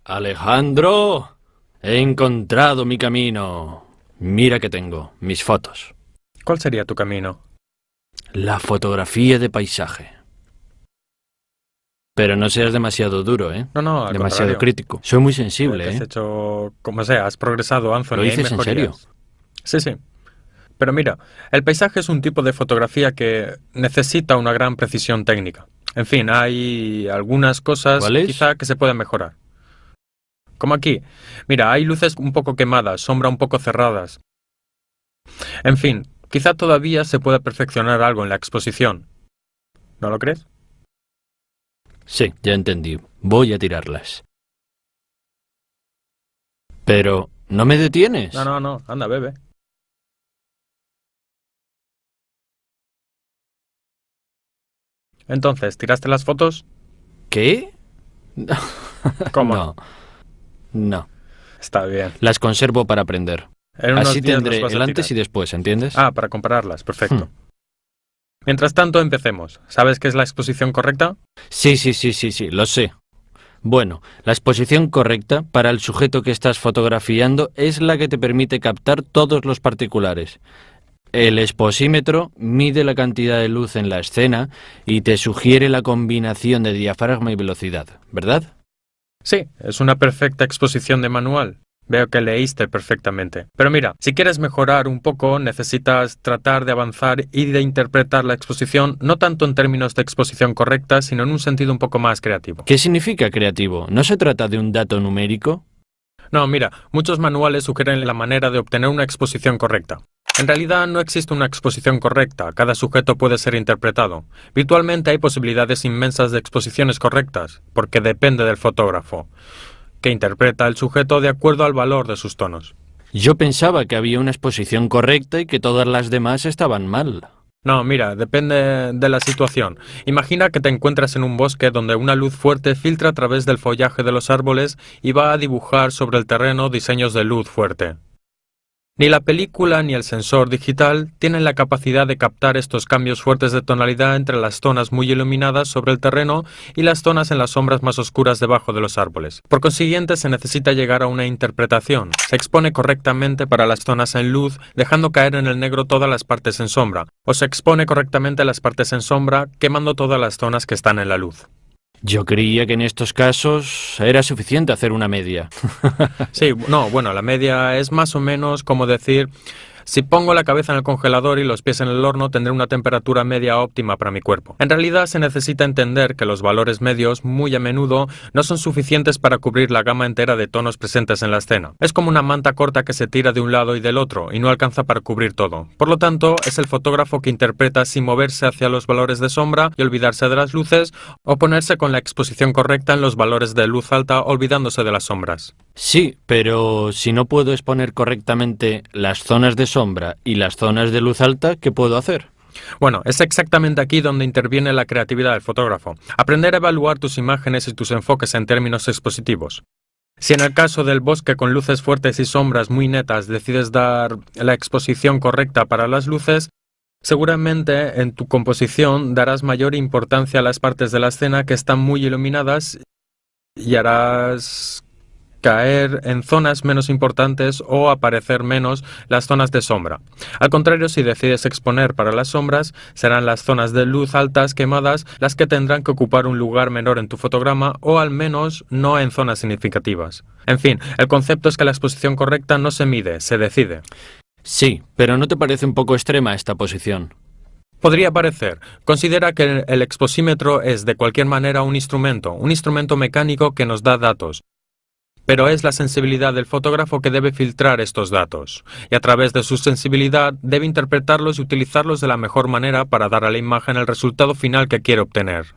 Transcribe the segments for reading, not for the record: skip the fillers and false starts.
Alejandro, he encontrado mi camino. Mira que tengo, mis fotos. ¿Cuál sería tu camino? La fotografía de paisaje. Pero no seas demasiado duro, ¿eh? No, al Demasiado contrario. crítico. Soy muy Creo sensible, que has ¿eh? hecho, como sea, has progresado, Anthony. ¿Lo hay dices en mejorías. serio? Sí. Pero mira, el paisaje es un tipo de fotografía que necesita una gran precisión técnica. En fin, hay algunas cosas ¿Cuál es? quizá que se pueden mejorar. Como aquí. Mira, hay luces un poco quemadas, sombra un poco cerradas. En fin, quizá todavía se pueda perfeccionar algo en la exposición. ¿No lo crees? Sí, ya entendí. Voy a tirarlas. Pero, ¿no me detienes? No. Anda, bebe. Entonces, ¿tiraste las fotos? ¿Qué? ¿Cómo No, no? no. Está bien. Las conservo para aprender. En unos Así días las tendré vas el a antes y tirar. después, ¿entiendes? Ah, para compararlas. Perfecto. Mientras tanto, empecemos. ¿Sabes qué es la exposición correcta? Sí, lo sé. Bueno, la exposición correcta para el sujeto que estás fotografiando es la que te permite captar todos los particulares. El exposímetro mide la cantidad de luz en la escena y te sugiere la combinación de diafragma y velocidad, ¿verdad? Sí, es una perfecta exposición de manual. Veo que leíste perfectamente. Pero mira, si quieres mejorar un poco, necesitas tratar de avanzar y de interpretar la exposición no tanto en términos de exposición correcta, sino en un sentido un poco más creativo. ¿Qué significa creativo? ¿No se trata de un dato numérico? No, mira, muchos manuales sugieren la manera de obtener una exposición correcta. En realidad no existe una exposición correcta, cada sujeto puede ser interpretado. Virtualmente hay posibilidades inmensas de exposiciones correctas, porque depende del fotógrafo, que interpreta el sujeto de acuerdo al valor de sus tonos. Yo pensaba que había una exposición correcta y que todas las demás estaban mal. No, mira, depende de la situación. Imagina que te encuentras en un bosque donde una luz fuerte filtra a través del follaje de los árboles y va a dibujar sobre el terreno diseños de luz fuerte. Ni la película ni el sensor digital tienen la capacidad de captar estos cambios fuertes de tonalidad entre las zonas muy iluminadas sobre el terreno y las zonas en las sombras más oscuras debajo de los árboles. Por consiguiente, se necesita llegar a una interpretación. Se expone correctamente para las zonas en luz, dejando caer en el negro todas las partes en sombra, o se expone correctamente las partes en sombra, quemando todas las zonas que están en la luz. Yo creía que en estos casos era suficiente hacer una media. Sí, no, bueno, la media es más o menos como decir, si pongo la cabeza en el congelador y los pies en el horno, tendré una temperatura media óptima para mi cuerpo. En realidad se necesita entender que los valores medios, muy a menudo, no son suficientes para cubrir la gama entera de tonos presentes en la escena. Es como una manta corta que se tira de un lado y del otro, y no alcanza para cubrir todo. Por lo tanto, es el fotógrafo que interpreta sin moverse hacia los valores de sombra y olvidarse de las luces, o ponerse con la exposición correcta en los valores de luz alta, olvidándose de las sombras. Sí, pero si no puedo exponer correctamente las zonas de sombra y las zonas de luz alta, ¿qué puedo hacer? Bueno, es exactamente aquí donde interviene la creatividad del fotógrafo. Aprender a evaluar tus imágenes y tus enfoques en términos expositivos. Si en el caso del bosque con luces fuertes y sombras muy netas decides dar la exposición correcta para las luces, seguramente en tu composición darás mayor importancia a las partes de la escena que están muy iluminadas y harás caer en zonas menos importantes o aparecer menos las zonas de sombra. Al contrario, si decides exponer para las sombras, serán las zonas de luz altas quemadas las que tendrán que ocupar un lugar menor en tu fotograma o al menos no en zonas significativas. En fin, el concepto es que la exposición correcta no se mide, se decide. Sí, pero ¿no te parece un poco extrema esta posición? Podría parecer. Considera que el exposímetro es de cualquier manera un instrumento mecánico que nos da datos. Pero es la sensibilidad del fotógrafo que debe filtrar estos datos, y a través de su sensibilidad debe interpretarlos y utilizarlos de la mejor manera para dar a la imagen el resultado final que quiere obtener.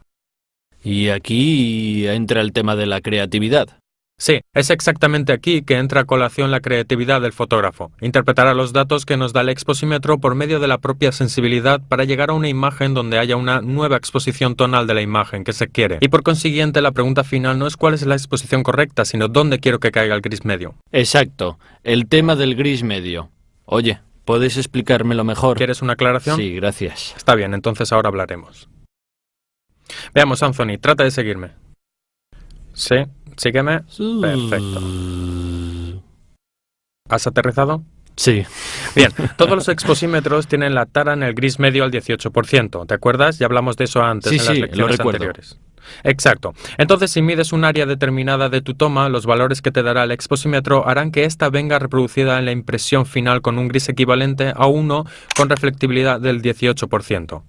Y aquí entra el tema de la creatividad. Sí, es exactamente aquí que entra a colación la creatividad del fotógrafo. Interpretará los datos que nos da el exposímetro por medio de la propia sensibilidad para llegar a una imagen donde haya una nueva exposición tonal de la imagen que se quiere. Y por consiguiente, la pregunta final no es cuál es la exposición correcta, sino dónde quiero que caiga el gris medio. Exacto, el tema del gris medio. Oye, ¿puedes explicármelo mejor? ¿Quieres una aclaración? Sí, gracias. Está bien, entonces ahora hablaremos. Veamos, Anthony, trata de seguirme. Sí, Sígueme. Perfecto. ¿Has aterrizado? Sí. Bien, todos los exposímetros tienen la tara en el gris medio al 18%. ¿Te acuerdas? Ya hablamos de eso antes Sí, en las sí, lo lecciones recuerdo. anteriores. Exacto. Entonces, si mides un área determinada de tu toma, los valores que te dará el exposímetro harán que ésta venga reproducida en la impresión final con un gris equivalente a 1 con reflectibilidad del 18%.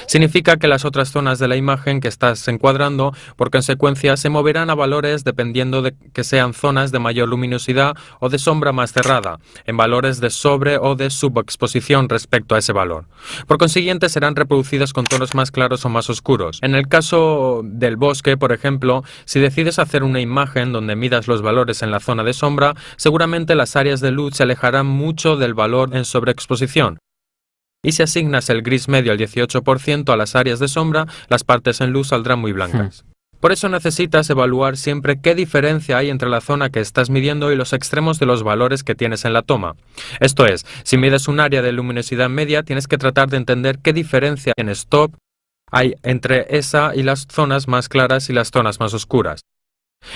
Significa que las otras zonas de la imagen que estás encuadrando, por consecuencia, se moverán a valores dependiendo de que sean zonas de mayor luminosidad o de sombra más cerrada, en valores de sobre o de subexposición respecto a ese valor. Por consiguiente, serán reproducidas con tonos más claros o más oscuros. En el caso del bosque, por ejemplo, si decides hacer una imagen donde midas los valores en la zona de sombra, seguramente las áreas de luz se alejarán mucho del valor en sobreexposición. Y si asignas el gris medio al 18% a las áreas de sombra, las partes en luz saldrán muy blancas. Por eso necesitas evaluar siempre qué diferencia hay entre la zona que estás midiendo y los extremos de los valores que tienes en la toma. Esto es, si mides un área de luminosidad media, tienes que tratar de entender qué diferencia en stop hay entre esa y las zonas más claras y las zonas más oscuras.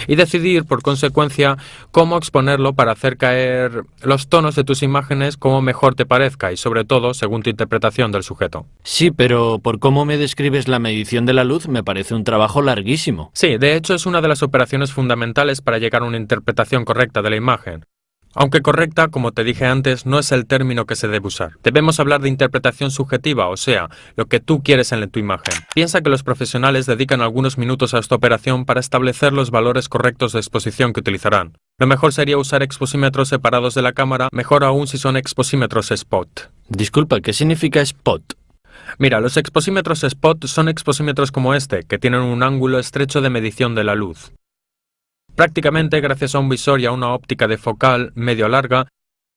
Y decidir, por consecuencia, cómo exponerlo para hacer caer los tonos de tus imágenes como mejor te parezca y, sobre todo, según tu interpretación del sujeto. Sí, pero por cómo me describes la medición de la luz, me parece un trabajo larguísimo. Sí, de hecho es una de las operaciones fundamentales para llegar a una interpretación correcta de la imagen. Aunque correcta, como te dije antes, no es el término que se debe usar. Debemos hablar de interpretación subjetiva, o sea, lo que tú quieres en tu imagen. Piensa que los profesionales dedican algunos minutos a esta operación para establecer los valores correctos de exposición que utilizarán. Lo mejor sería usar exposímetros separados de la cámara, mejor aún si son exposímetros spot. Disculpa, ¿qué significa spot? Mira, los exposímetros spot son exposímetros como este, que tienen un ángulo estrecho de medición de la luz. Prácticamente, gracias a un visor y a una óptica de focal medio larga,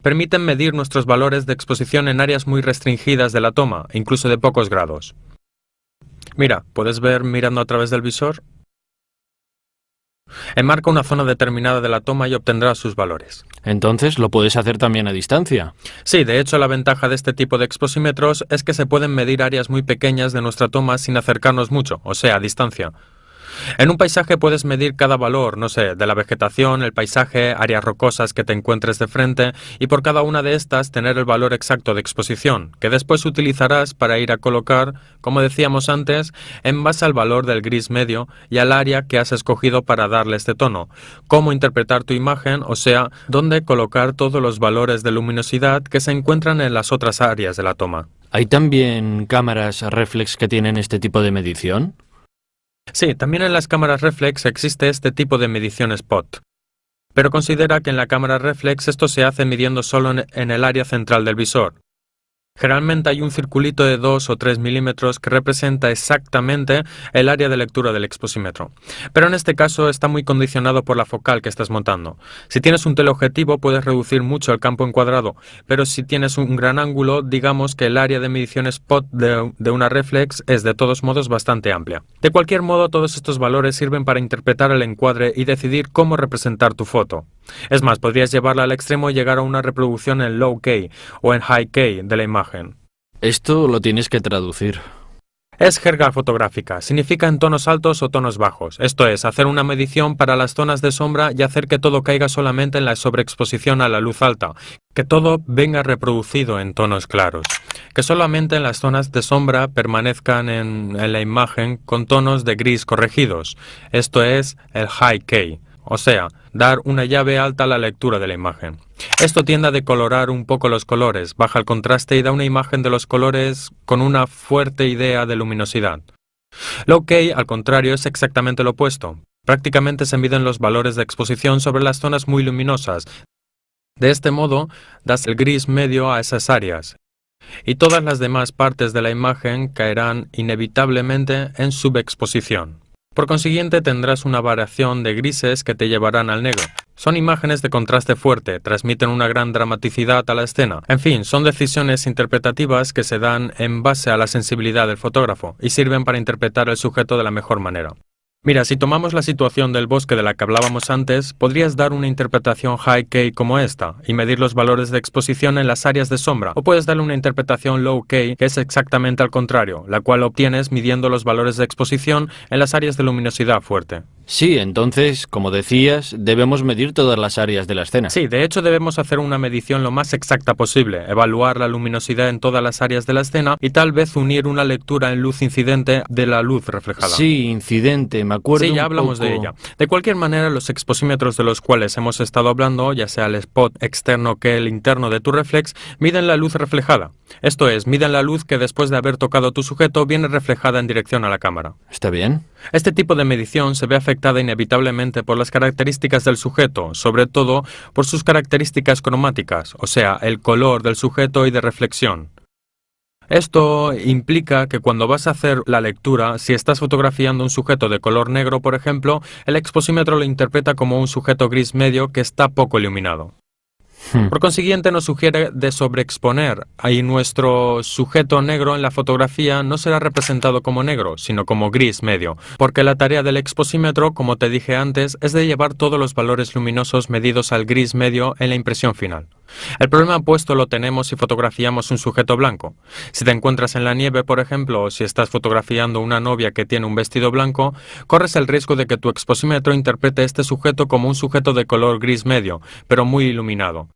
permiten medir nuestros valores de exposición en áreas muy restringidas de la toma, incluso de pocos grados. Mira, ¿puedes ver mirando a través del visor? Enmarca una zona determinada de la toma y obtendrás sus valores. Entonces, ¿lo puedes hacer también a distancia? Sí, de hecho la ventaja de este tipo de exposímetros es que se pueden medir áreas muy pequeñas de nuestra toma sin acercarnos mucho, o sea, a distancia. En un paisaje puedes medir cada valor, no sé, de la vegetación, el paisaje, áreas rocosas que te encuentres de frente, y por cada una de estas tener el valor exacto de exposición, que después utilizarás para ir a colocar, como decíamos antes, en base al valor del gris medio y al área que has escogido para darle este tono, cómo interpretar tu imagen, o sea, dónde colocar todos los valores de luminosidad que se encuentran en las otras áreas de la toma. ¿Hay también cámaras reflex que tienen este tipo de medición? Sí, también en las cámaras reflex existe este tipo de medición spot. Pero considera que en la cámara reflex esto se hace midiendo solo en el área central del visor. Generalmente hay un circulito de 2 o 3 milímetros que representa exactamente el área de lectura del exposímetro. Pero en este caso está muy condicionado por la focal que estás montando. Si tienes un teleobjetivo puedes reducir mucho el campo encuadrado, pero si tienes un gran ángulo, digamos que el área de medición spot de una reflex es de todos modos bastante amplia. De cualquier modo, todos estos valores sirven para interpretar el encuadre y decidir cómo representar tu foto. Es más, podrías llevarla al extremo y llegar a una reproducción en low K o en high K de la imagen. Esto lo tienes que traducir. Es jerga fotográfica, significa en tonos altos o tonos bajos, esto es, hacer una medición para las zonas de sombra y hacer que todo caiga solamente en la sobreexposición a la luz alta, que todo venga reproducido en tonos claros, que solamente en las zonas de sombra permanezcan en la imagen con tonos de gris corregidos, esto es el high K. O sea, dar una llave alta a la lectura de la imagen. Esto tiende a decolorar un poco los colores, baja el contraste y da una imagen de los colores con una fuerte idea de luminosidad. Low K, al contrario, es exactamente lo opuesto. Prácticamente se miden los valores de exposición sobre las zonas muy luminosas. De este modo, das el gris medio a esas áreas. Y todas las demás partes de la imagen caerán inevitablemente en subexposición. Por consiguiente, tendrás una variación de grises que te llevarán al negro. Son imágenes de contraste fuerte, transmiten una gran dramaticidad a la escena. En fin, son decisiones interpretativas que se dan en base a la sensibilidad del fotógrafo y sirven para interpretar el sujeto de la mejor manera. Mira, si tomamos la situación del bosque de la que hablábamos antes, podrías dar una interpretación high K como esta y medir los valores de exposición en las áreas de sombra, o puedes darle una interpretación low K que es exactamente al contrario, la cual obtienes midiendo los valores de exposición en las áreas de luminosidad fuerte. Sí, entonces, como decías, debemos medir todas las áreas de la escena. Sí, de hecho debemos hacer una medición lo más exacta posible, evaluar la luminosidad en todas las áreas de la escena y tal vez unir una lectura en luz incidente de la luz reflejada. Sí, incidente, me acuerdo Sí, ya un hablamos de poco. ella. De cualquier manera, los exposímetros de los cuales hemos estado hablando, ya sea el spot externo que el interno de tu reflex, miden la luz reflejada. Esto es, miden la luz que después de haber tocado tu sujeto viene reflejada en dirección a la cámara. ¿Está bien? Este tipo de medición se ve afectada inevitablemente por las características del sujeto, sobre todo por sus características cromáticas, o sea, el color del sujeto y de reflexión. Esto implica que cuando vas a hacer la lectura, si estás fotografiando un sujeto de color negro, por ejemplo, el exposímetro lo interpreta como un sujeto gris medio que está poco iluminado. Por consiguiente, nos sugiere de sobreexponer. Ahí nuestro sujeto negro en la fotografía no será representado como negro, sino como gris medio, porque la tarea del exposímetro, como te dije antes, es de llevar todos los valores luminosos medidos al gris medio en la impresión final. El problema opuesto lo tenemos si fotografiamos un sujeto blanco. Si te encuentras en la nieve, por ejemplo, o si estás fotografiando una novia que tiene un vestido blanco, corres el riesgo de que tu exposímetro interprete este sujeto como un sujeto de color gris medio, pero muy iluminado.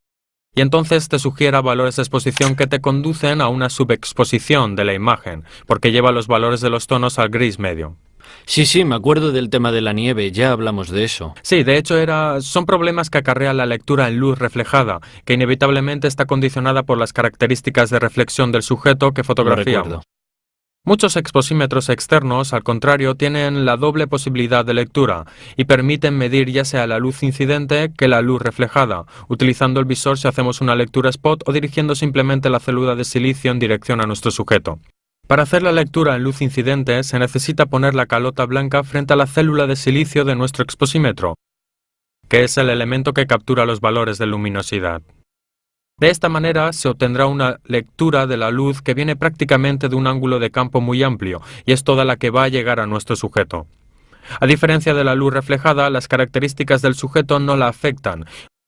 Y entonces te sugiera valores de exposición que te conducen a una subexposición de la imagen, porque lleva los valores de los tonos al gris medio. Sí, me acuerdo del tema de la nieve, ya hablamos de eso. Sí, de hecho son problemas que acarrea la lectura en luz reflejada, que inevitablemente está condicionada por las características de reflexión del sujeto que Lo fotografiamos. recuerdo. Muchos exposímetros externos, al contrario, tienen la doble posibilidad de lectura y permiten medir ya sea la luz incidente que la luz reflejada, utilizando el visor si hacemos una lectura spot o dirigiendo simplemente la célula de silicio en dirección a nuestro sujeto. Para hacer la lectura en luz incidente se necesita poner la calota blanca frente a la célula de silicio de nuestro exposímetro, que es el elemento que captura los valores de luminosidad. De esta manera se obtendrá una lectura de la luz que viene prácticamente de un ángulo de campo muy amplio y es toda la que va a llegar a nuestro sujeto. A diferencia de la luz reflejada, las características del sujeto no la afectan,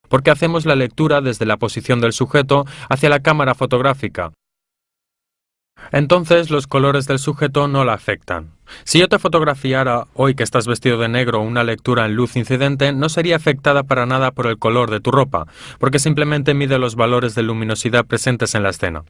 porque hacemos la lectura desde la posición del sujeto hacia la cámara fotográfica. Entonces los colores del sujeto no la afectan. Si yo te fotografiara hoy que estás vestido de negro una lectura en luz incidente, no sería afectada para nada por el color de tu ropa, porque simplemente mide los valores de luminosidad presentes en la escena.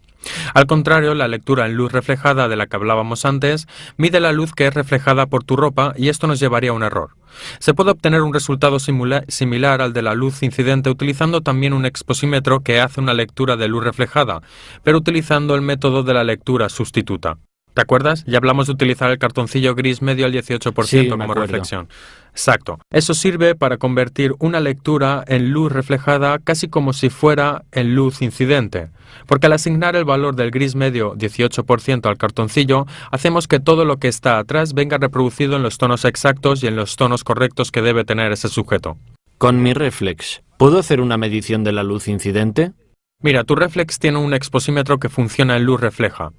Al contrario, la lectura en luz reflejada de la que hablábamos antes, mide la luz que es reflejada por tu ropa y esto nos llevaría a un error. Se puede obtener un resultado similar al de la luz incidente utilizando también un exposímetro que hace una lectura de luz reflejada, pero utilizando el método de la lectura sustituta. ¿Te acuerdas? Ya hablamos de utilizar el cartoncillo gris medio al 18% Sí, me como acuerdo. reflexión. Exacto. Eso sirve para convertir una lectura en luz reflejada casi como si fuera en luz incidente. Porque al asignar el valor del gris medio 18% al cartoncillo, hacemos que todo lo que está atrás venga reproducido en los tonos exactos y en los tonos correctos que debe tener ese sujeto. Con mi reflex, ¿puedo hacer una medición de la luz incidente? Mira, tu reflex tiene un exposímetro que funciona en luz refleja.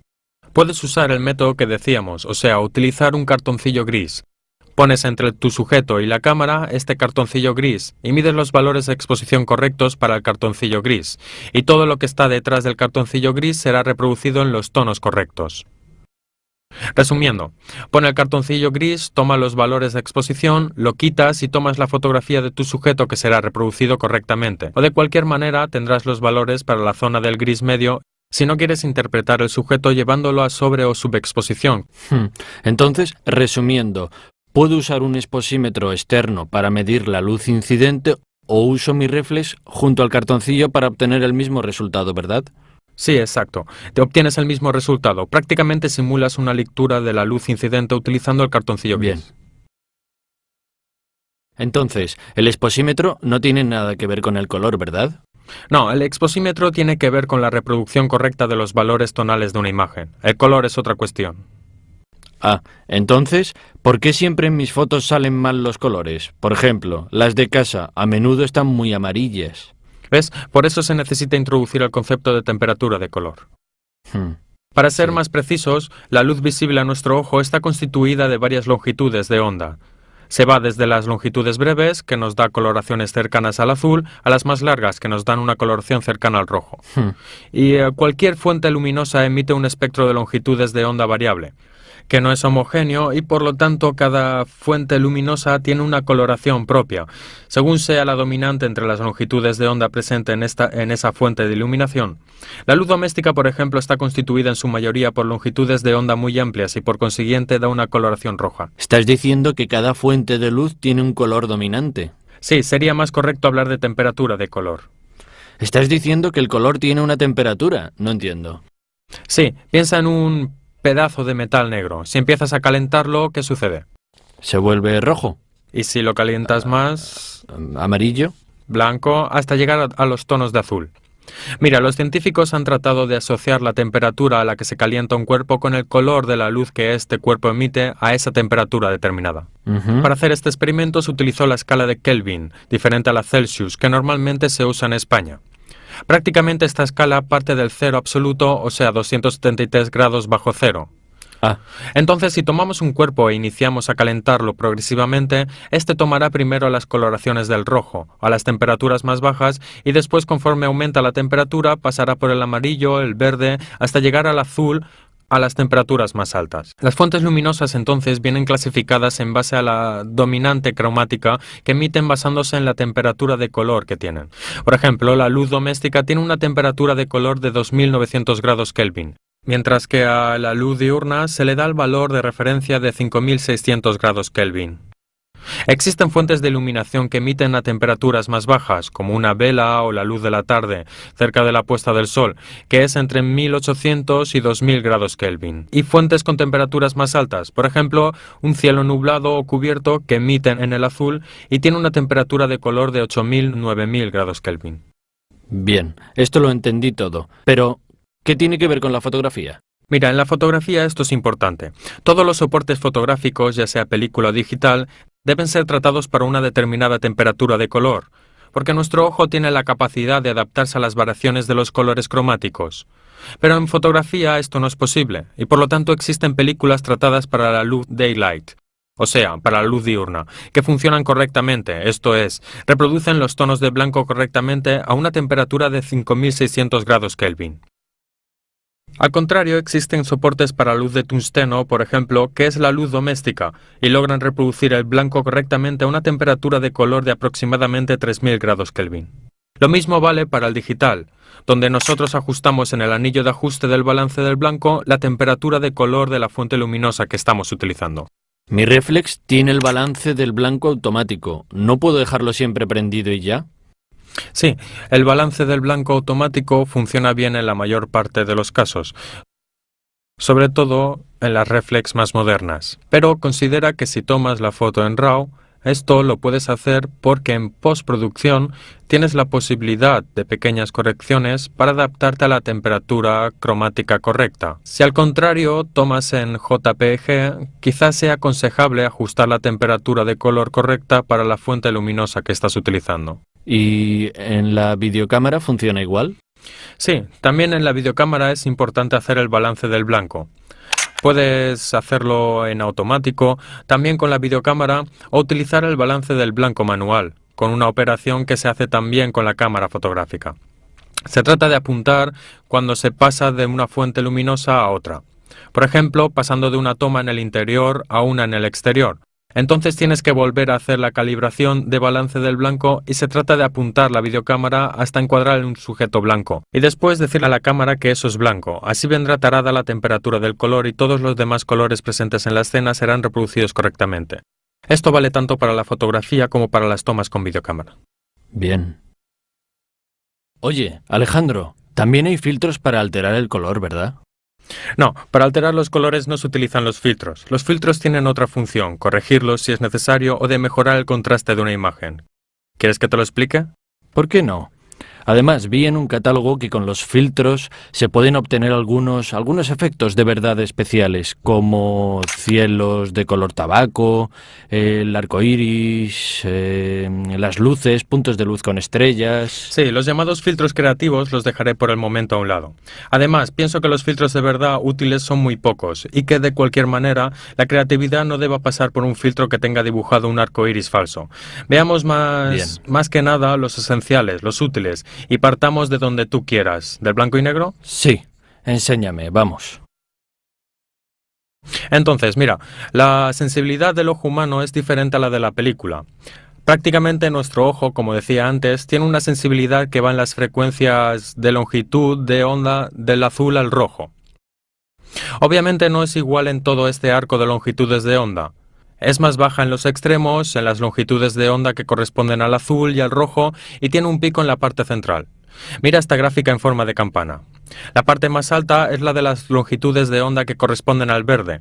Puedes usar el método que decíamos, o sea, utilizar un cartoncillo gris. Pones entre tu sujeto y la cámara este cartoncillo gris y mides los valores de exposición correctos para el cartoncillo gris, y todo lo que está detrás del cartoncillo gris será reproducido en los tonos correctos. Resumiendo, pon el cartoncillo gris, toma los valores de exposición, lo quitas y tomas la fotografía de tu sujeto que será reproducido correctamente, o de cualquier manera tendrás los valores para la zona del gris medio si no quieres interpretar el sujeto llevándolo a sobre o subexposición. Entonces, resumiendo, ¿puedo usar un exposímetro externo para medir la luz incidente o uso mi reflex junto al cartoncillo para obtener el mismo resultado, verdad? Sí, exacto. Te obtienes el mismo resultado. Prácticamente simulas una lectura de la luz incidente utilizando el cartoncillo gris. Bien. Entonces, el exposímetro no tiene nada que ver con el color, ¿verdad? No, el exposímetro tiene que ver con la reproducción correcta de los valores tonales de una imagen. El color es otra cuestión. Ah, entonces, ¿por qué siempre en mis fotos salen mal los colores? Por ejemplo, las de casa a menudo están muy amarillas. ¿Ves? Por eso se necesita introducir el concepto de temperatura de color. Para ser Sí. más precisos, la luz visible a nuestro ojo está constituida de varias longitudes de onda. Se va desde las longitudes breves, que nos da coloraciones cercanas al azul, a las más largas, que nos dan una coloración cercana al rojo. Y cualquier fuente luminosa emite un espectro de longitudes de onda variable, que no es homogéneo y por lo tanto cada fuente luminosa tiene una coloración propia, según sea la dominante entre las longitudes de onda presente en esa fuente de iluminación. La luz doméstica, por ejemplo, está constituida en su mayoría por longitudes de onda muy amplias y por consiguiente da una coloración roja. ¿Estás diciendo que cada fuente de luz tiene un color dominante? Sí, sería más correcto hablar de temperatura de color. ¿Estás diciendo que el color tiene una temperatura? No entiendo. Sí, piensa en un pedazo de metal negro. Si empiezas a calentarlo, ¿qué sucede? ¿Se vuelve rojo? Y si lo calientas más, ¿Amarillo? blanco, hasta llegar a los tonos de azul. Mira, los científicos han tratado de asociar la temperatura a la que se calienta un cuerpo con el color de la luz que este cuerpo emite a esa temperatura determinada. Para hacer este experimento se utilizó la escala de Kelvin, diferente a la Celsius, que normalmente se usa en España. Prácticamente esta escala parte del cero absoluto, o sea, 273 grados bajo cero. Entonces, si tomamos un cuerpo e iniciamos a calentarlo progresivamente, este tomará primero las coloraciones del rojo, a las temperaturas más bajas, y después, conforme aumenta la temperatura, pasará por el amarillo, el verde, hasta llegar al azul, a las temperaturas más altas. Las fuentes luminosas entonces vienen clasificadas en base a la dominante cromática que emiten basándose en la temperatura de color que tienen. Por ejemplo, la luz doméstica tiene una temperatura de color de 2900 grados Kelvin, mientras que a la luz diurna se le da el valor de referencia de 5600 grados Kelvin. Existen fuentes de iluminación que emiten a temperaturas más bajas, como una vela o la luz de la tarde, cerca de la puesta del sol, que es entre 1800 y 2000 grados Kelvin. Y fuentes con temperaturas más altas, por ejemplo, un cielo nublado o cubierto que emiten en el azul y tiene una temperatura de color de 8000-9000 grados Kelvin. Bien, esto lo entendí todo, pero ¿qué tiene que ver con la fotografía? Mira, en la fotografía esto es importante. Todos los soportes fotográficos, ya sea película o digital, deben ser tratados para una determinada temperatura de color, porque nuestro ojo tiene la capacidad de adaptarse a las variaciones de los colores cromáticos. Pero en fotografía esto no es posible, y por lo tanto existen películas tratadas para la luz daylight, o sea, para la luz diurna, que funcionan correctamente, esto es, reproducen los tonos de blanco correctamente a una temperatura de 5600 grados Kelvin. Al contrario, existen soportes para luz de tungsteno, por ejemplo, que es la luz doméstica, y logran reproducir el blanco correctamente a una temperatura de color de aproximadamente 3000 grados Kelvin. Lo mismo vale para el digital, donde nosotros ajustamos en el anillo de ajuste del balance del blanco la temperatura de color de la fuente luminosa que estamos utilizando. Mi reflex tiene el balance del blanco automático. ¿No puedo dejarlo siempre prendido y ya? Sí, el balance del blanco automático funciona bien en la mayor parte de los casos, sobre todo en las reflex más modernas. Pero considera que si tomas la foto en RAW, esto lo puedes hacer porque en postproducción tienes la posibilidad de pequeñas correcciones para adaptarte a la temperatura cromática correcta. Si al contrario tomas en JPG, quizás sea aconsejable ajustar la temperatura de color correcta para la fuente luminosa que estás utilizando. ¿Y en la videocámara funciona igual? Sí, también en la videocámara es importante hacer el balance del blanco. Puedes hacerlo en automático, también con la videocámara, o utilizar el balance del blanco manual, con una operación que se hace también con la cámara fotográfica. Se trata de apuntar cuando se pasa de una fuente luminosa a otra. Por ejemplo, pasando de una toma en el interior a una en el exterior. Entonces tienes que volver a hacer la calibración de balance del blanco y se trata de apuntar la videocámara hasta encuadrar un sujeto blanco y después decirle a la cámara que eso es blanco. Así vendrá tarada la temperatura del color y todos los demás colores presentes en la escena serán reproducidos correctamente. Esto vale tanto para la fotografía como para las tomas con videocámara. Bien. Oye, Alejandro, también hay filtros para alterar el color, ¿verdad? No, para alterar los colores no se utilizan los filtros. Los filtros tienen otra función, corregirlos si es necesario o de mejorar el contraste de una imagen. ¿Quieres que te lo explique? ¿Por qué no? Además, vi en un catálogo que con los filtros se pueden obtener algunos efectos de verdad especiales, como cielos de color tabaco, el arco iris, las luces, puntos de luz con estrellas. Sí, los llamados filtros creativos los dejaré por el momento a un lado. Además, pienso que los filtros de verdad útiles son muy pocos y que de cualquier manera la creatividad no deba pasar por un filtro que tenga dibujado un arco iris falso. Veamos más que nada los esenciales, los útiles. Y partamos de donde tú quieras. ¿Del blanco y negro? Sí, enséñame, vamos. Entonces, mira, la sensibilidad del ojo humano es diferente a la de la película. Prácticamente nuestro ojo, como decía antes, tiene una sensibilidad que va en las frecuencias de longitud de onda del azul al rojo. Obviamente no es igual en todo este arco de longitudes de onda. Es más baja en los extremos, en las longitudes de onda que corresponden al azul y al rojo, y tiene un pico en la parte central. Mira esta gráfica en forma de campana. La parte más alta es la de las longitudes de onda que corresponden al verde,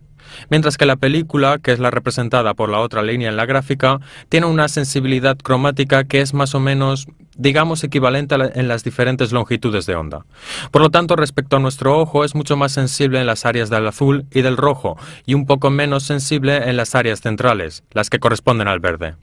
mientras que la película, que es la representada por la otra línea en la gráfica, tiene una sensibilidad cromática que es más o menos, digamos, equivalente en las diferentes longitudes de onda. Por lo tanto, respecto a nuestro ojo, es mucho más sensible en las áreas del azul y del rojo, y un poco menos sensible en las áreas centrales, las que corresponden al verde.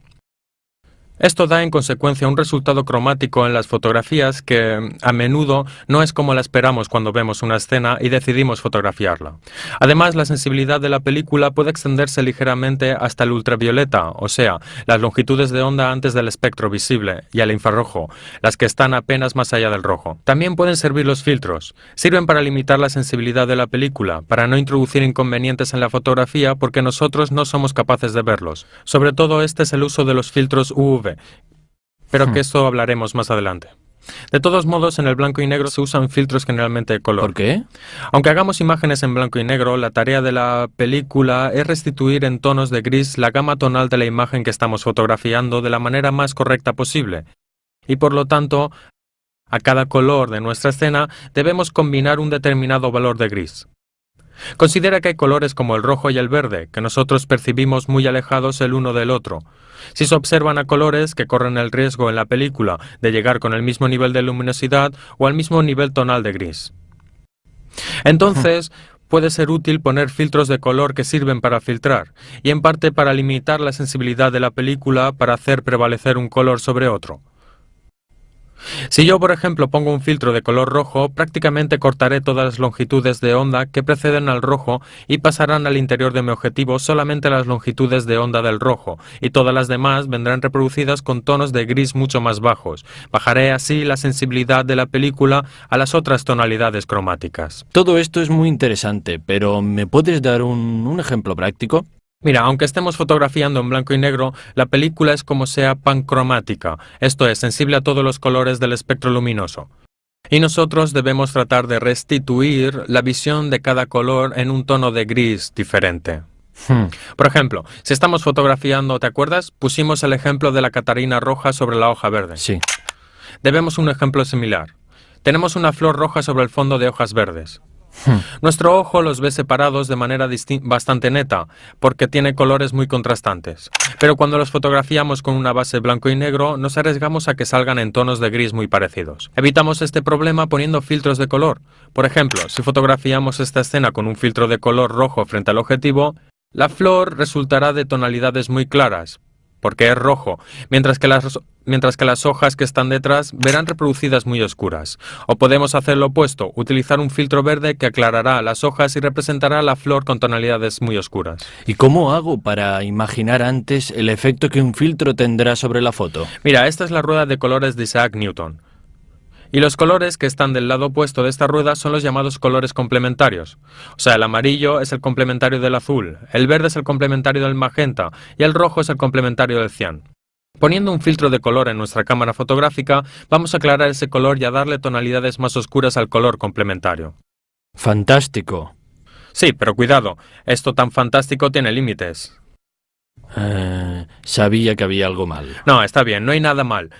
Esto da en consecuencia un resultado cromático en las fotografías que, a menudo, no es como la esperamos cuando vemos una escena y decidimos fotografiarla. Además, la sensibilidad de la película puede extenderse ligeramente hasta el ultravioleta, o sea, las longitudes de onda antes del espectro visible, y al infrarrojo, las que están apenas más allá del rojo. También pueden servir los filtros. Sirven para limitar la sensibilidad de la película, para no introducir inconvenientes en la fotografía porque nosotros no somos capaces de verlos. Sobre todo este es el uso de los filtros UV, pero que esto hablaremos más adelante. De todos modos, en el blanco y negro se usan filtros generalmente de color. ¿Por qué? Aunque hagamos imágenes en blanco y negro, la tarea de la película es restituir en tonos de gris la gama tonal de la imagen que estamos fotografiando de la manera más correcta posible. Y por lo tanto, a cada color de nuestra escena debemos combinar un determinado valor de gris. Considera que hay colores como el rojo y el verde, que nosotros percibimos muy alejados el uno del otro. Si se observan a colores que corren el riesgo en la película de llegar con el mismo nivel de luminosidad o al mismo nivel tonal de gris. Entonces, puede ser útil poner filtros de color que sirven para filtrar, y en parte para limitar la sensibilidad de la película para hacer prevalecer un color sobre otro. Si yo, por ejemplo, pongo un filtro de color rojo, prácticamente cortaré todas las longitudes de onda que preceden al rojo y pasarán al interior de mi objetivo solamente las longitudes de onda del rojo, y todas las demás vendrán reproducidas con tonos de gris mucho más bajos. Bajaré así la sensibilidad de la película a las otras tonalidades cromáticas. Todo esto es muy interesante, pero ¿me puedes dar un ejemplo práctico? Mira, aunque estemos fotografiando en blanco y negro, la película es como sea pancromática, esto es, sensible a todos los colores del espectro luminoso. Y nosotros debemos tratar de restituir la visión de cada color en un tono de gris diferente. Por ejemplo, si estamos fotografiando, ¿te acuerdas? Pusimos el ejemplo de la Catarina roja sobre la hoja verde. Sí. Debemos un ejemplo similar. Tenemos una flor roja sobre el fondo de hojas verdes. Nuestro ojo los ve separados de manera bastante neta, porque tiene colores muy contrastantes. Pero cuando los fotografiamos con una base blanco y negro, nos arriesgamos a que salgan en tonos de gris muy parecidos. Evitamos este problema poniendo filtros de color. Por ejemplo, si fotografiamos esta escena con un filtro de color rojo frente al objetivo, la flor resultará de tonalidades muy claras, porque es rojo, mientras que las hojas que están detrás verán reproducidas muy oscuras. O podemos hacer lo opuesto, utilizar un filtro verde que aclarará las hojas y representará la flor con tonalidades muy oscuras. ¿Y cómo hago para imaginar antes el efecto que un filtro tendrá sobre la foto? Mira, esta es la rueda de colores de Isaac Newton. Y los colores que están del lado opuesto de esta rueda son los llamados colores complementarios. O sea, el amarillo es el complementario del azul, el verde es el complementario del magenta y el rojo es el complementario del cian. Poniendo un filtro de color en nuestra cámara fotográfica, vamos a aclarar ese color y a darle tonalidades más oscuras al color complementario. Fantástico. Sí, pero cuidado, esto tan fantástico tiene límites. Sabía que había algo mal. No, está bien, no hay nada mal.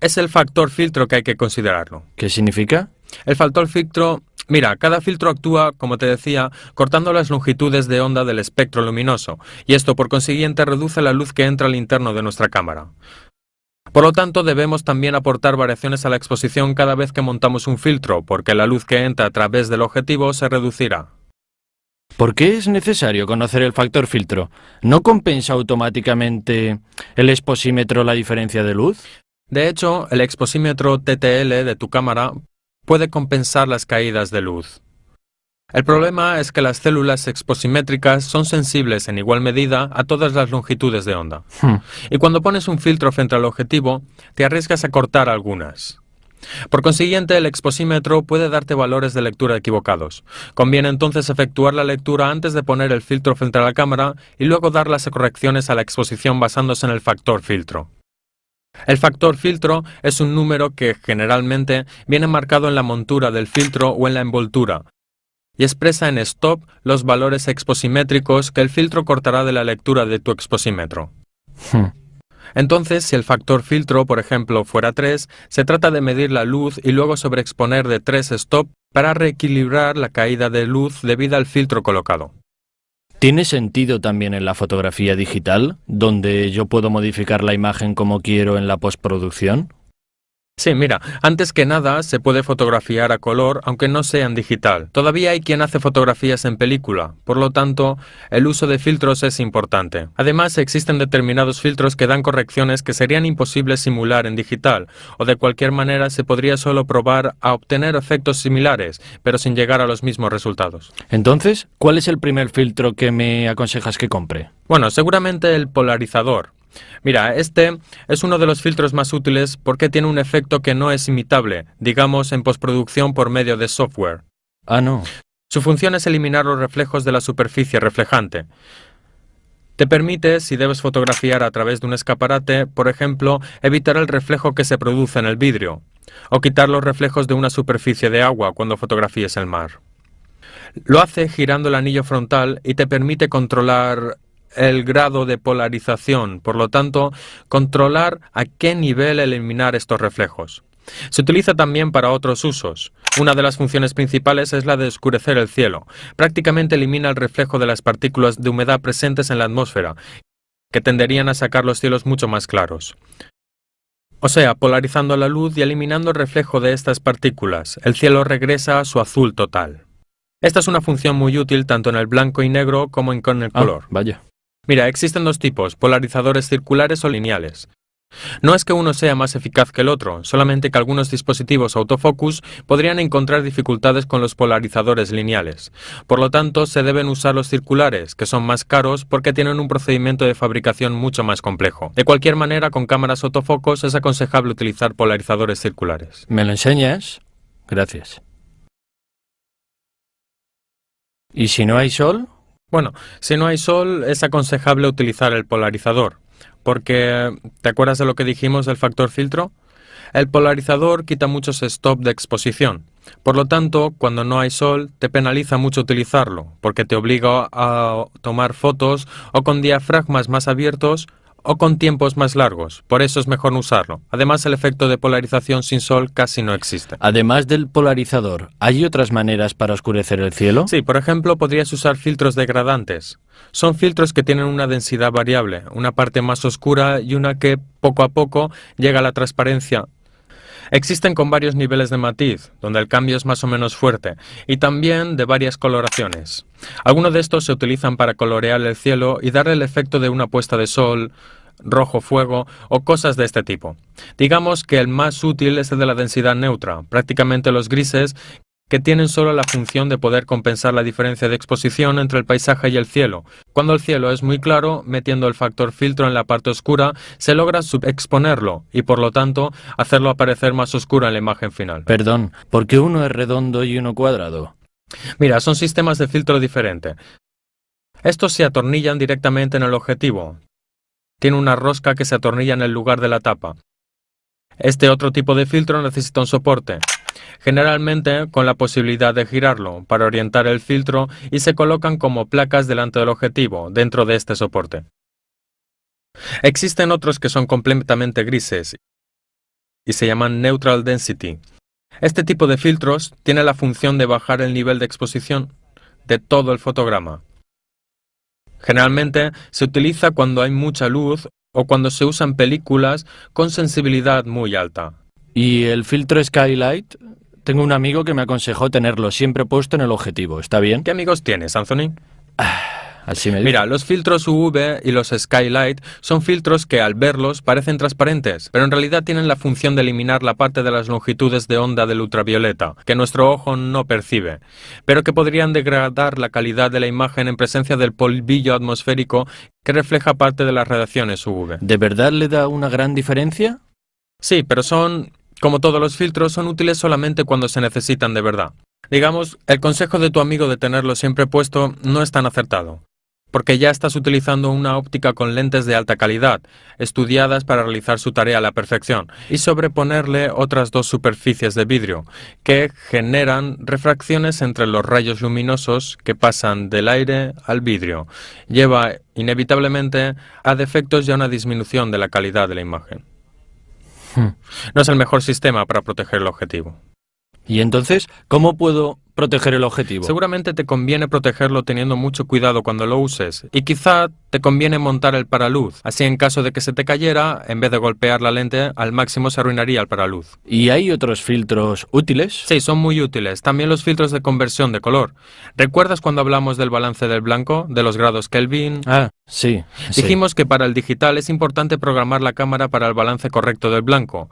Es el factor filtro que hay que considerarlo. ¿Qué significa? El factor filtro... Mira, cada filtro actúa, como te decía, cortando las longitudes de onda del espectro luminoso, y esto por consiguiente reduce la luz que entra al interno de nuestra cámara. Por lo tanto, debemos también aportar variaciones a la exposición cada vez que montamos un filtro, porque la luz que entra a través del objetivo se reducirá. ¿Por qué es necesario conocer el factor filtro? ¿No compensa automáticamente el exposímetro la diferencia de luz? De hecho, el exposímetro TTL de tu cámara puede compensar las caídas de luz. El problema es que las células exposimétricas son sensibles en igual medida a todas las longitudes de onda. Y cuando pones un filtro frente al objetivo, te arriesgas a cortar algunas. Por consiguiente, el exposímetro puede darte valores de lectura equivocados. Conviene entonces efectuar la lectura antes de poner el filtro frente a la cámara y luego dar las correcciones a la exposición basándose en el factor filtro. El factor filtro es un número que generalmente viene marcado en la montura del filtro o en la envoltura y expresa en stop los valores exposimétricos que el filtro cortará de la lectura de tu exposímetro. Entonces, si el factor filtro, por ejemplo, fuera 3, se trata de medir la luz y luego sobreexponer de 3 stop para reequilibrar la caída de luz debida al filtro colocado. ¿Tiene sentido también en la fotografía digital, donde yo puedo modificar la imagen como quiero en la postproducción? Sí, mira, antes que nada se puede fotografiar a color aunque no sea en digital. Todavía hay quien hace fotografías en película, por lo tanto, el uso de filtros es importante. Además, existen determinados filtros que dan correcciones que serían imposibles simular en digital, o de cualquier manera se podría solo probar a obtener efectos similares, pero sin llegar a los mismos resultados. Entonces, ¿cuál es el primer filtro que me aconsejas que compre? Bueno, seguramente el polarizador. Mira, este es uno de los filtros más útiles porque tiene un efecto que no es imitable, digamos en postproducción por medio de software. Ah, no. Su función es eliminar los reflejos de la superficie reflejante. Te permite, si debes fotografiar a través de un escaparate, por ejemplo, evitar el reflejo que se produce en el vidrio, o quitar los reflejos de una superficie de agua cuando fotografíes el mar. Lo hace girando el anillo frontal y te permite controlar el grado de polarización, por lo tanto, controlar a qué nivel eliminar estos reflejos. Se utiliza también para otros usos. Una de las funciones principales es la de oscurecer el cielo. Prácticamente elimina el reflejo de las partículas de humedad presentes en la atmósfera, que tenderían a sacar los cielos mucho más claros. O sea, polarizando la luz y eliminando el reflejo de estas partículas, el cielo regresa a su azul total. Esta es una función muy útil tanto en el blanco y negro como con el color. Vaya. Mira, existen dos tipos, polarizadores circulares o lineales. No es que uno sea más eficaz que el otro, solamente que algunos dispositivos autofocus podrían encontrar dificultades con los polarizadores lineales. Por lo tanto, se deben usar los circulares, que son más caros porque tienen un procedimiento de fabricación mucho más complejo. De cualquier manera, con cámaras autofocus es aconsejable utilizar polarizadores circulares. ¿Me lo enseñas? Gracias. ¿Y si no hay sol? Bueno, si no hay sol, es aconsejable utilizar el polarizador, porque ¿te acuerdas de lo que dijimos del factor filtro? El polarizador quita muchos stop de exposición. Por lo tanto, cuando no hay sol, te penaliza mucho utilizarlo, porque te obliga a tomar fotos o con diafragmas más abiertos o con tiempos más largos. Por eso es mejor no usarlo. Además, el efecto de polarización sin sol casi no existe. Además del polarizador, ¿hay otras maneras para oscurecer el cielo? Sí, por ejemplo, podrías usar filtros degradantes. Son filtros que tienen una densidad variable, una parte más oscura y una que, poco a poco, llega a la transparencia. Existen con varios niveles de matiz, donde el cambio es más o menos fuerte, y también de varias coloraciones. Algunos de estos se utilizan para colorear el cielo y darle el efecto de una puesta de sol, rojo fuego o cosas de este tipo. Digamos que el más útil es el de la densidad neutra, prácticamente los grises, que tienen solo la función de poder compensar la diferencia de exposición entre el paisaje y el cielo. Cuando el cielo es muy claro, metiendo el factor filtro en la parte oscura, se logra subexponerlo y por lo tanto hacerlo aparecer más oscuro en la imagen final. Perdón, ¿por qué uno es redondo y uno cuadrado? Mira, son sistemas de filtro diferentes. Estos se atornillan directamente en el objetivo. Tiene una rosca que se atornilla en el lugar de la tapa. Este otro tipo de filtro necesita un soporte, generalmente con la posibilidad de girarlo para orientar el filtro y se colocan como placas delante del objetivo, dentro de este soporte. Existen otros que son completamente grises y se llaman Neutral Density. Este tipo de filtros tiene la función de bajar el nivel de exposición de todo el fotograma. Generalmente se utiliza cuando hay mucha luz o cuando se usan películas con sensibilidad muy alta. ¿Y el filtro Skylight? Tengo un amigo que me aconsejó tenerlo siempre puesto en el objetivo. ¿Está bien? ¿Qué amigos tienes, Anthony? Así me dice. Mira, los filtros UV y los Skylight son filtros que al verlos parecen transparentes, pero en realidad tienen la función de eliminar la parte de las longitudes de onda del ultravioleta, que nuestro ojo no percibe, pero que podrían degradar la calidad de la imagen en presencia del polvillo atmosférico que refleja parte de las radiaciones UV. ¿De verdad le da una gran diferencia? Sí, pero son Como todos los filtros, son útiles solamente cuando se necesitan de verdad. Digamos, el consejo de tu amigo de tenerlo siempre puesto no es tan acertado, porque ya estás utilizando una óptica con lentes de alta calidad, estudiadas para realizar su tarea a la perfección, y sobreponerle otras dos superficies de vidrio, que generan refracciones entre los rayos luminosos que pasan del aire al vidrio. Lleva inevitablemente a defectos y a una disminución de la calidad de la imagen. No es el mejor sistema para proteger el objetivo. ¿Y entonces cómo puedo proteger el objetivo? Seguramente te conviene protegerlo teniendo mucho cuidado cuando lo uses, y quizá te conviene montar el paraluz. Así, en caso de que se te cayera, en vez de golpear la lente, al máximo se arruinaría el paraluz. ¿Y hay otros filtros útiles? Sí, son muy útiles. También los filtros de conversión de color. ¿Recuerdas cuando hablamos del balance del blanco, de los grados Kelvin? Ah, sí. Dijimos que para el digital es importante programar la cámara para el balance correcto del blanco.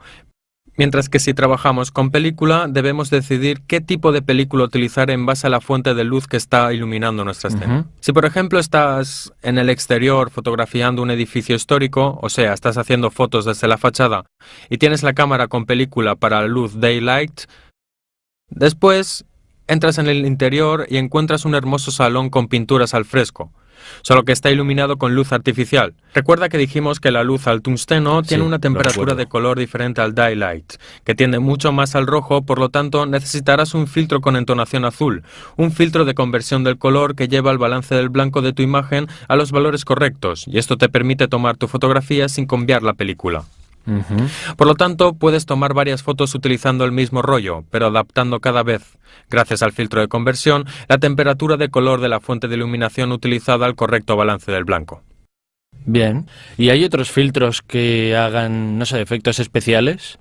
Mientras que si trabajamos con película, debemos decidir qué tipo de película utilizar en base a la fuente de luz que está iluminando nuestra escena. Si por ejemplo estás en el exterior fotografiando un edificio histórico, o sea, estás haciendo fotos desde la fachada y tienes la cámara con película para luz daylight, después entras en el interior y encuentras un hermoso salón con pinturas al fresco, solo que está iluminado con luz artificial. Recuerda que dijimos que la luz al tungsteno tiene una temperatura de color diferente al daylight, que tiende mucho más al rojo, por lo tanto necesitarás un filtro con entonación azul, un filtro de conversión del color que lleva el balance del blanco de tu imagen a los valores correctos, y esto te permite tomar tu fotografía sin cambiar la película. Por lo tanto, puedes tomar varias fotos utilizando el mismo rollo, pero adaptando cada vez, gracias al filtro de conversión, la temperatura de color de la fuente de iluminación utilizada al correcto balance del blanco. Bien. ¿Y hay otros filtros que hagan, no sé, efectos especiales?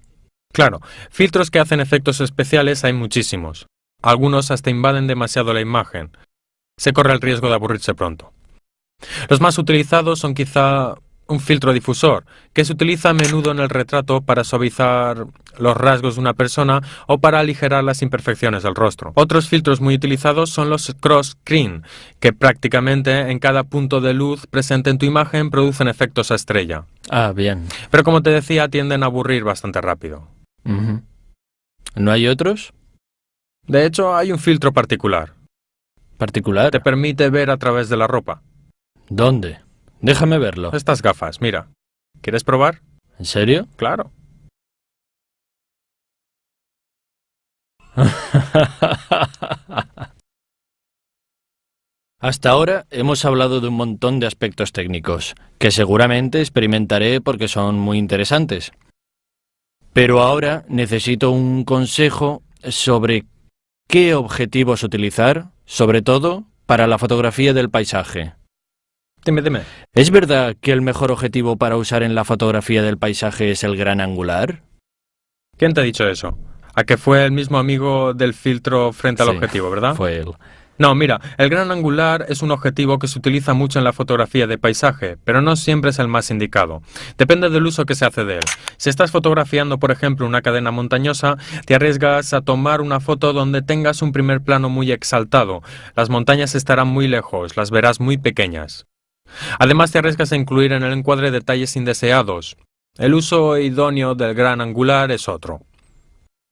Claro, filtros que hacen efectos especiales hay muchísimos. Algunos hasta invaden demasiado la imagen. Se corre el riesgo de aburrirse pronto. Los más utilizados son quizá un filtro difusor, que se utiliza a menudo en el retrato para suavizar los rasgos de una persona o para aligerar las imperfecciones del rostro. Otros filtros muy utilizados son los cross-screen, que prácticamente en cada punto de luz presente en tu imagen producen efectos a estrella. Ah, bien. Pero como te decía, tienden a aburrir bastante rápido. ¿No hay otros? De hecho, hay un filtro particular. ¿Particular? Te permite ver a través de la ropa. ¿Dónde? Déjame verlo. Estas gafas, mira. ¿Quieres probar? ¿En serio? Claro. Hasta ahora hemos hablado de un montón de aspectos técnicos, que seguramente experimentaré porque son muy interesantes. Pero ahora necesito un consejo sobre qué objetivos utilizar, sobre todo para la fotografía del paisaje. Dime. ¿Es verdad que el mejor objetivo para usar en la fotografía del paisaje es el gran angular? ¿Quién te ha dicho eso? A que fue el mismo amigo del filtro frente al objetivo, ¿verdad? Fue él. No, mira, el gran angular es un objetivo que se utiliza mucho en la fotografía de paisaje, pero no siempre es el más indicado. Depende del uso que se hace de él. Si estás fotografiando, por ejemplo, una cadena montañosa, te arriesgas a tomar una foto donde tengas un primer plano muy exaltado. Las montañas estarán muy lejos, las verás muy pequeñas. Además, te arriesgas a incluir en el encuadre detalles indeseados. El uso idóneo del gran angular es otro.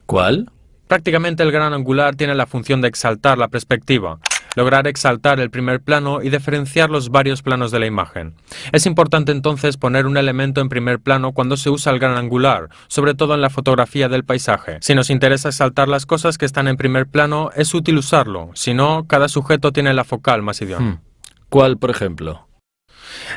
¿Cuál? Prácticamente el gran angular tiene la función de exaltar la perspectiva, lograr exaltar el primer plano y diferenciar los varios planos de la imagen. Es importante entonces poner un elemento en primer plano cuando se usa el gran angular, sobre todo en la fotografía del paisaje. Si nos interesa exaltar las cosas que están en primer plano, es útil usarlo, si no, cada sujeto tiene la focal más idónea. ¿Cuál, por ejemplo?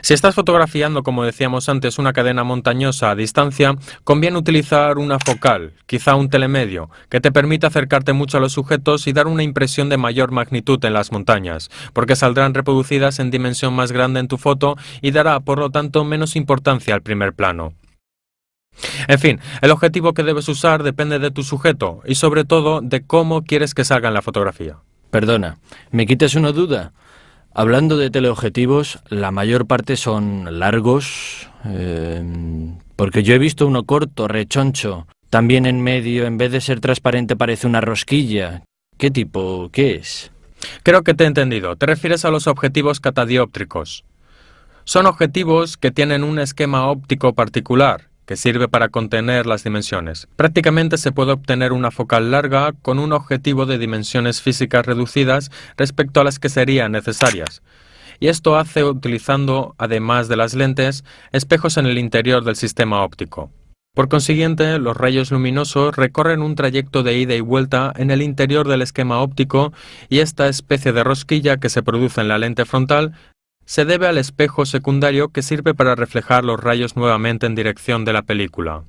Si estás fotografiando, como decíamos antes, una cadena montañosa a distancia, conviene utilizar una focal, quizá un telemedio, que te permita acercarte mucho a los sujetos y dar una impresión de mayor magnitud en las montañas, porque saldrán reproducidas en dimensión más grande en tu foto y dará, por lo tanto, menos importancia al primer plano. En fin, el objetivo que debes usar depende de tu sujeto y sobre todo de cómo quieres que salga en la fotografía. Perdona, ¿me quitas una duda? Hablando de teleobjetivos, la mayor parte son largos, porque yo he visto uno corto, rechoncho. También en medio, en vez de ser transparente, parece una rosquilla. ¿Qué tipo? ¿Qué es? Creo que te he entendido. Te refieres a los objetivos catadióptricos. Son objetivos que tienen un esquema óptico particular, que sirve para contener las dimensiones. Prácticamente se puede obtener una focal larga con un objetivo de dimensiones físicas reducidas respecto a las que serían necesarias. Y esto hace utilizando, además de las lentes, espejos en el interior del sistema óptico. Por consiguiente, los rayos luminosos recorren un trayecto de ida y vuelta en el interior del esquema óptico y esta especie de rosquilla que se produce en la lente frontal se debe al espejo secundario que sirve para reflejar los rayos nuevamente en dirección de la película.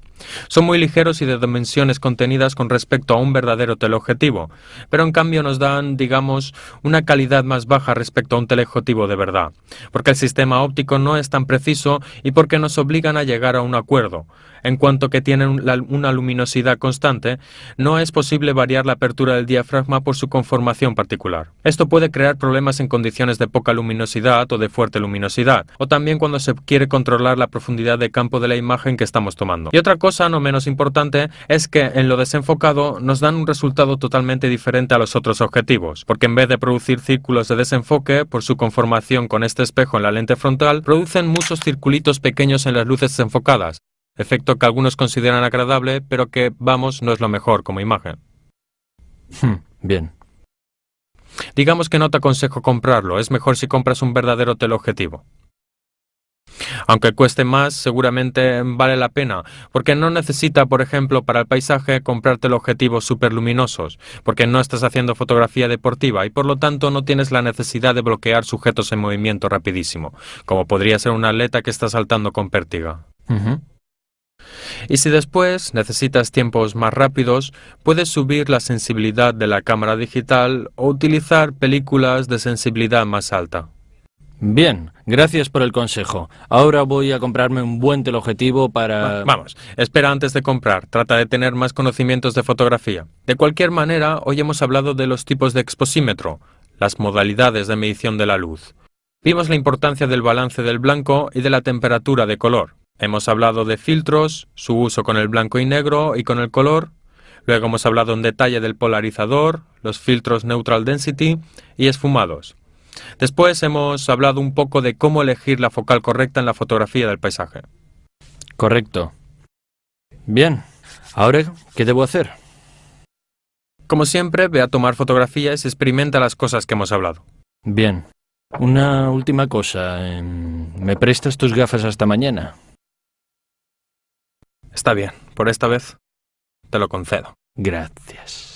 Son muy ligeros y de dimensiones contenidas con respecto a un verdadero teleobjetivo, pero en cambio nos dan, digamos, una calidad más baja respecto a un teleobjetivo de verdad, porque el sistema óptico no es tan preciso y porque nos obligan a llegar a un acuerdo. En cuanto que tienen una luminosidad constante, no es posible variar la apertura del diafragma por su conformación particular. Esto puede crear problemas en condiciones de poca luminosidad o de fuerte luminosidad, o también cuando se quiere controlar la profundidad de campo de la imagen que estamos tomando. Y otra cosa no menos importante es que en lo desenfocado nos dan un resultado totalmente diferente a los otros objetivos, porque en vez de producir círculos de desenfoque por su conformación con este espejo en la lente frontal, producen muchos circulitos pequeños en las luces desenfocadas, efecto que algunos consideran agradable, pero que, vamos, no es lo mejor como imagen. Bien. Digamos que no te aconsejo comprarlo, es mejor si compras un verdadero teleobjetivo. Aunque cueste más, seguramente vale la pena, porque no necesita, por ejemplo, para el paisaje, comprar teleobjetivos superluminosos, porque no estás haciendo fotografía deportiva y por lo tanto no tienes la necesidad de bloquear sujetos en movimiento rapidísimo, como podría ser un atleta que está saltando con pértiga. Y si después necesitas tiempos más rápidos, puedes subir la sensibilidad de la cámara digital o utilizar películas de sensibilidad más alta. Bien, gracias por el consejo. Ahora voy a comprarme un buen teleobjetivo para... Vamos, espera antes de comprar, trata de tener más conocimientos de fotografía. De cualquier manera, hoy hemos hablado de los tipos de exposímetro, las modalidades de medición de la luz. Vimos la importancia del balance del blanco y de la temperatura de color. Hemos hablado de filtros, su uso con el blanco y negro y con el color. Luego hemos hablado en detalle del polarizador, los filtros Neutral Density y esfumados. Después hemos hablado un poco de cómo elegir la focal correcta en la fotografía del paisaje. Correcto. Bien, ¿ahora qué debo hacer? Como siempre, ve a tomar fotografías y experimenta las cosas que hemos hablado. Bien. Una última cosa. ¿Me prestas tus gafas hasta mañana? Está bien, por esta vez te lo concedo. Gracias.